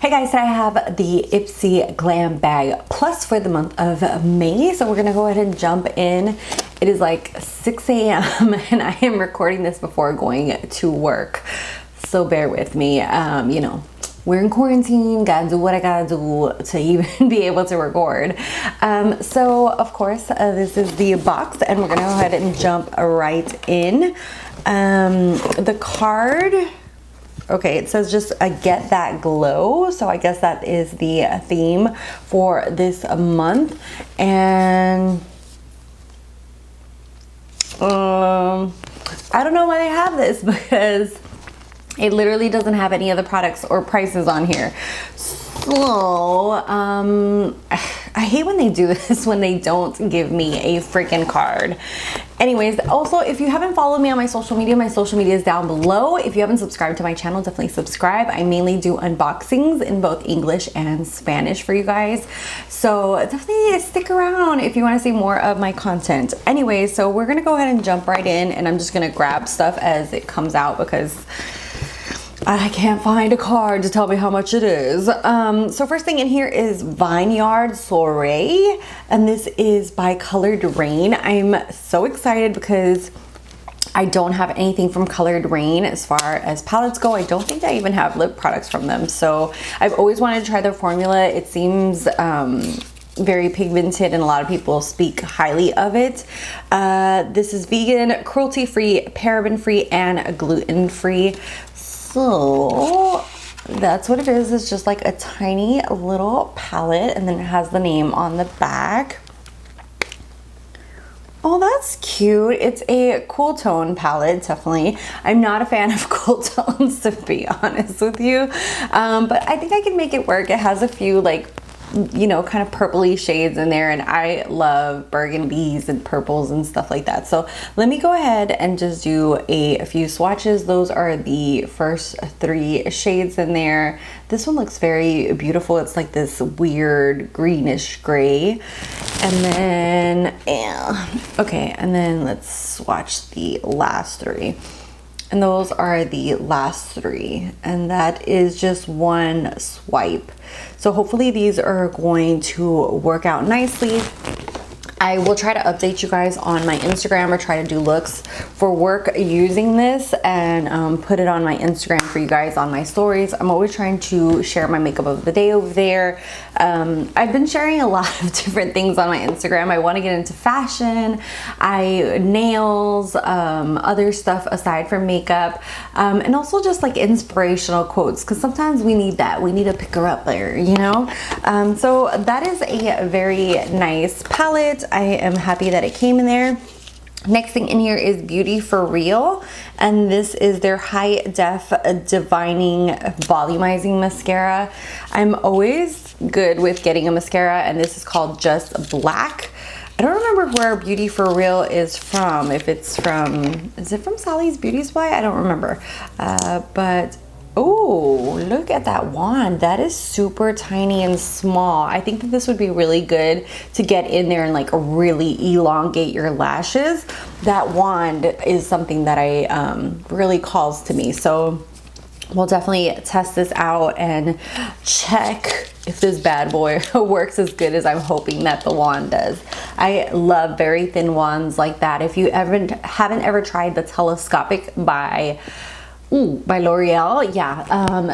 Hey guys, today I have the Ipsy Glam bag plus for the month of May. So we're gonna go ahead and jump in. It is like 6 a.m. and I am recording this before going to work. So bear with me. You know, we're in quarantine, gotta do what I gotta do to even be able to record. So of course, this is the box and we're gonna go ahead and jump right in. The card, okay, it says just get that glow. So I guess that is the theme for this month. And I don't know why they have this because it literally doesn't have any other products or prices on here. So I hate when they do this, when they don't give me a freaking card. Anyways, also, if you haven't followed me on my social media is down below. If you haven't subscribed to my channel, definitely subscribe. I mainly do unboxings in both English and Spanish for you guys. So definitely stick around if you want to see more of my content. Anyways, so we're going to go ahead and jump right in, and I'm just going to grab stuff as it comes out because I can't find a card to tell me how much it is. So first thing in here is Vineyard Soiree, and this is by Colored Rain. I'm so excited because I don't have anything from Colored Rain as far as palettes go. I don't think I even have lip products from them. So I've always wanted to try their formula. It seems very pigmented and a lot of people speak highly of it. This is vegan, cruelty-free, paraben-free, and gluten-free. So that's what it is. It's just like a tiny little palette, and then it has the name on the back. Oh, that's cute. It's a cool tone palette, definitely. I'm not a fan of cool tones, to be honest with you, but I think I can make it work. It has a few like, you know, kind of purpley shades in there, and I love burgundies and purples and stuff like that. So let me go ahead and just do a few swatches. Those are the first 3 shades in there. This one looks very beautiful. It's like this weird greenish gray. And then, okay, and then let's swatch the last 3. And those are the last 3, and that is just one swipe. So hopefully these are going to work out nicely. I will try to update you guys on my Instagram or try to do looks for work using this and put it on my Instagram for you guys on my stories. I'm always trying to share my makeup of the day over there. I've been sharing a lot of different things on my Instagram. I want to get into fashion, nails, other stuff aside from makeup, and also just like inspirational quotes, because sometimes we need that. We need to pick her up there, you know? So that is a very nice palette. I am happy that it came in there. Next thing in here is Beauty for Real, and this is their high def divining volumizing mascara. I'm always good with getting a mascara, and this is called Just Black. I don't remember where Beauty for Real is from. If it's from, is it from Sally's Beauty Supply? I don't remember. But oh, look at that wand. That is super tiny and small. I think that this would be really good to get in there and like really elongate your lashes. That wand is something that I really calls to me. So we'll definitely test this out and check if this bad boy works as good as I'm hoping that the wand does. I love very thin wands like that. If you haven't ever tried the Telescopic by L'Oreal, yeah,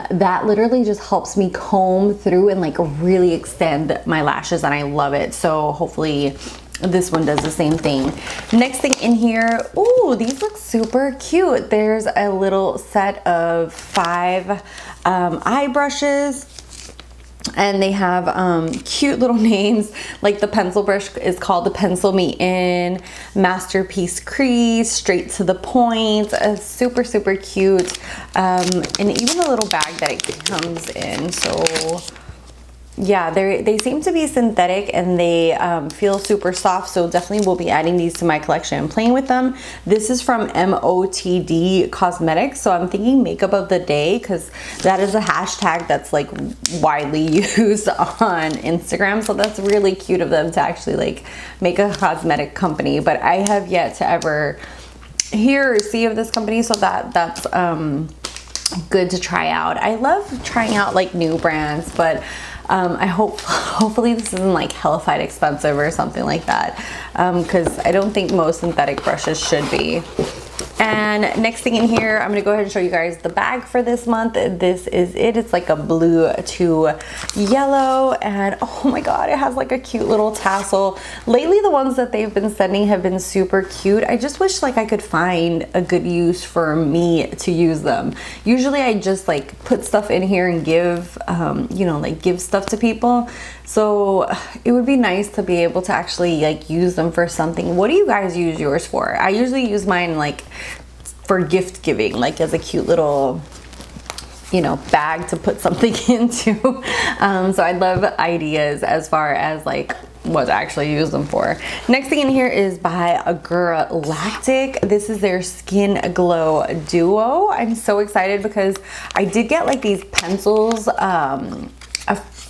that literally just helps me comb through and like really extend my lashes, and I love it. So hopefully this one does the same thing. Next thing in here, ooh, these look super cute. There's a little set of 5 eye brushes. And they have cute little names, like the pencil brush is called the Pencil Me In, Masterpiece Crease, Straight to the Point, super, super cute. And even the little bag that it comes in. So yeah, they seem to be synthetic and they feel super soft, so definitely will be adding these to my collection and playing with them. This is from MOTD Cosmetics, so I'm thinking makeup of the day because that is a hashtag that's like widely used on Instagram, so that's really cute of them to actually like make a cosmetic company. But I have yet to ever hear or see of this company, so that's good to try out. I love trying out like new brands, but hopefully this isn't like hellified expensive or something like that, because I don't think most synthetic brushes should be. And next thing in here, I'm gonna go ahead and show you guys the bag for this month. This is it. It's like a blue to yellow, and oh my god, it has like a cute little tassel. Lately, the ones that they've been sending have been super cute. I just wish like I could find a good use for me to use them. Usually I just like put stuff in here and give, you know, like give stuff to people. So it would be nice to be able to actually like use them for something. What do you guys use yours for? I usually use mine like for gift giving, like as a cute little, you know, bag to put something into. So I'd love ideas as far as like what to actually use them for. Next thing in here is by Galactic. This is their Skin Glow Duo. I'm so excited because I did get like these pencils,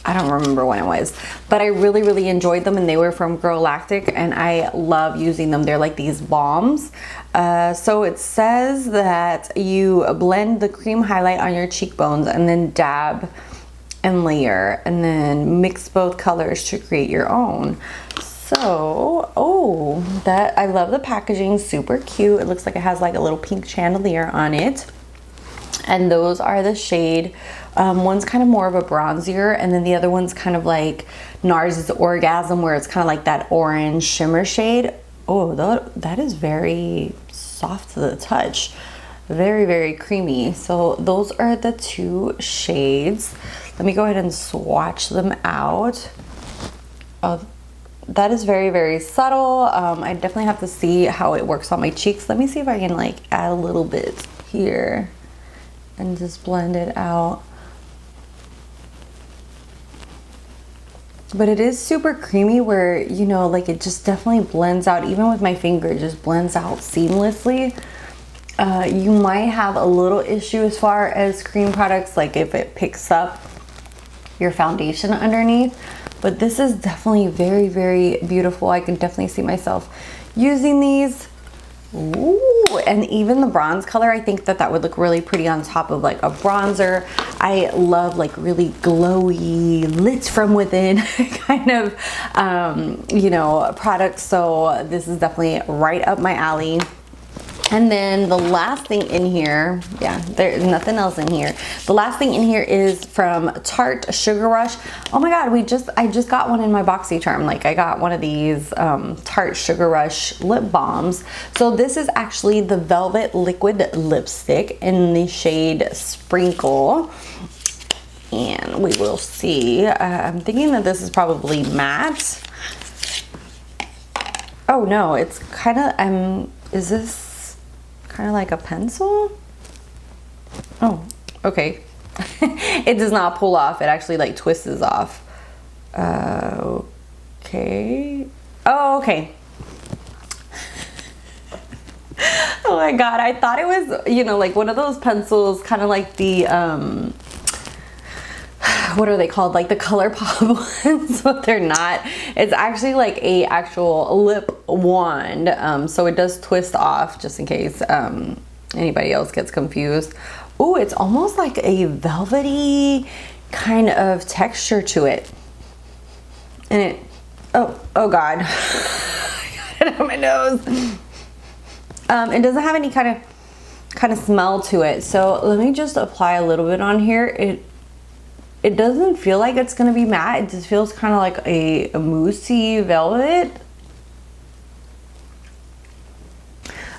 I don't remember when it was, but I really enjoyed them, and they were from Galactic, and I love using them. They're like these balms. So it says that you blend the cream highlight on your cheekbones and then dab and layer, and then mix both colors to create your own. So, oh, that, I love the packaging, super cute. It looks like it has like a little pink chandelier on it. And those are the shade, one's kind of more of a bronzier, and then the other one's kind of like NARS's Orgasm, where it's kind of like that orange shimmer shade. Oh, that is very soft to the touch. Very creamy. So those are the two shades. Let me go ahead and swatch them out. Oh, that is very subtle. I definitely have to see how it works on my cheeks. Let me see if I can like add a little bit here and just blend it out. But it is super creamy, where, you know, like it just definitely blends out. Even with my finger, it just blends out seamlessly. You might have a little issue as far as cream products, like if it picks up your foundation underneath, but this is definitely very beautiful. I can definitely see myself using these. Ooh, and even the bronze color, I think that would look really pretty on top of like a bronzer. I love like really glowy, lit from within kind of, you know, products. So this is definitely right up my alley. And then the last thing in here, yeah, there's nothing else in here. The last thing in here is from Tarte Sugar Rush. Oh my god, I just got one in my Boxycharm. Like I got one of these Tarte Sugar Rush lip balms. So this is actually the Velvet Liquid Lipstick in the shade Sprinkle. And we will see. I'm thinking that this is probably matte. Oh no, it's kind of, is this kind of like a pencil? Oh, okay. It does not pull off. It actually like twists off. Okay. Oh, okay. Oh my god, I thought it was, you know, like one of those pencils, kind of like the what are they called, like the ColourPop ones, but they're not. It's actually like a actual lip wand, so it does twist off, just in case anybody else gets confused. Ooh, it's almost like a velvety kind of texture to it, and it, oh god, I got it on my nose. It doesn't have any kind of smell to it, so let me just apply a little bit on here. It doesn't feel like it's gonna be matte. It just feels kind of like a moussey velvet.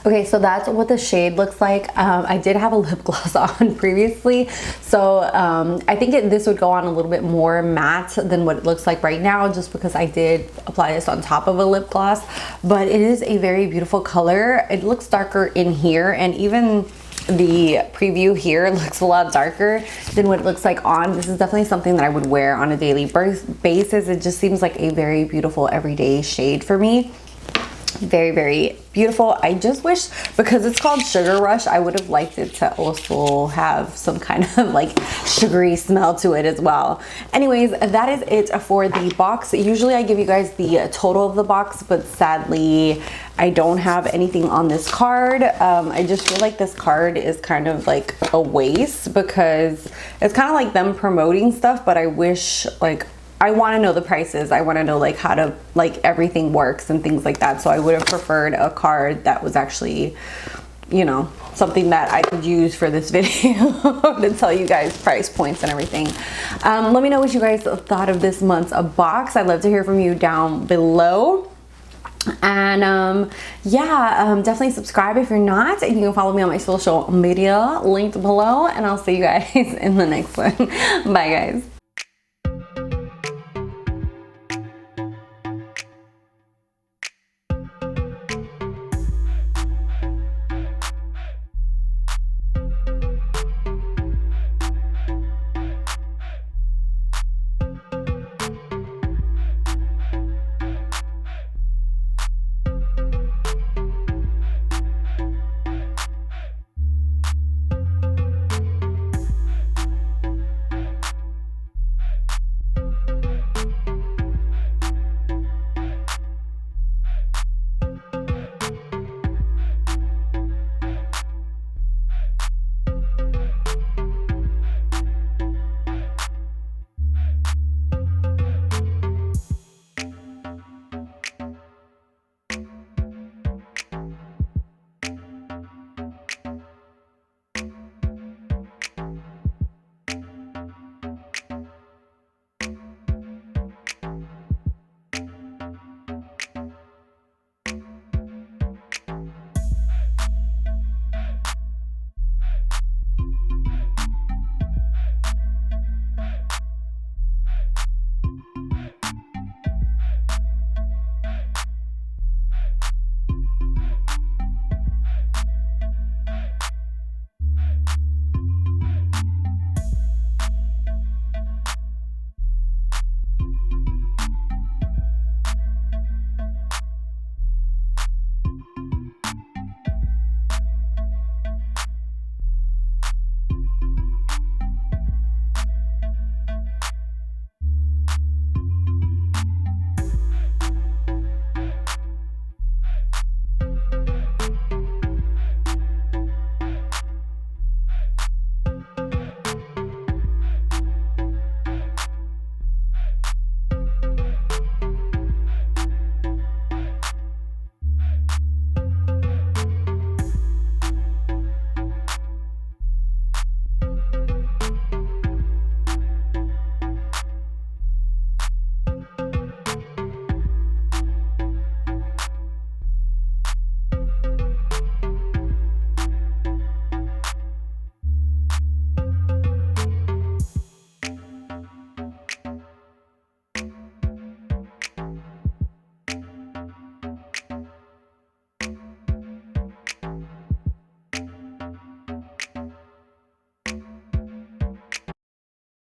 Okay, so that's what the shade looks like. I did have a lip gloss on previously, so I think this would go on a little bit more matte than what it looks like right now, just because I did apply this on top of a lip gloss. But it is a very beautiful color. It looks darker in here, and even the preview here looks a lot darker than what it looks like on. This is definitely something that I would wear on a daily basis. It just seems like a very beautiful everyday shade for me. Very, very beautiful. I just wish, because it's called Sugar Rush, I would have liked it to also have some kind of like sugary smell to it as well. Anyways, that is it for the box. Usually I give you guys the total of the box, but sadly I don't have anything on this card. I just feel like this card is kind of like a waste, because it's kind of like them promoting stuff, but I wish, like, I want to know the prices. I want to know like how to, like, everything works and things like that. So I would have preferred a card that was actually, you know, something that I could use for this video to tell you guys price points and everything. Let me know what you guys thought of this month's box. I'd love to hear from you down below. And yeah, definitely subscribe if you're not, and you can follow me on my social media linked below, and I'll see you guys in the next one. Bye guys.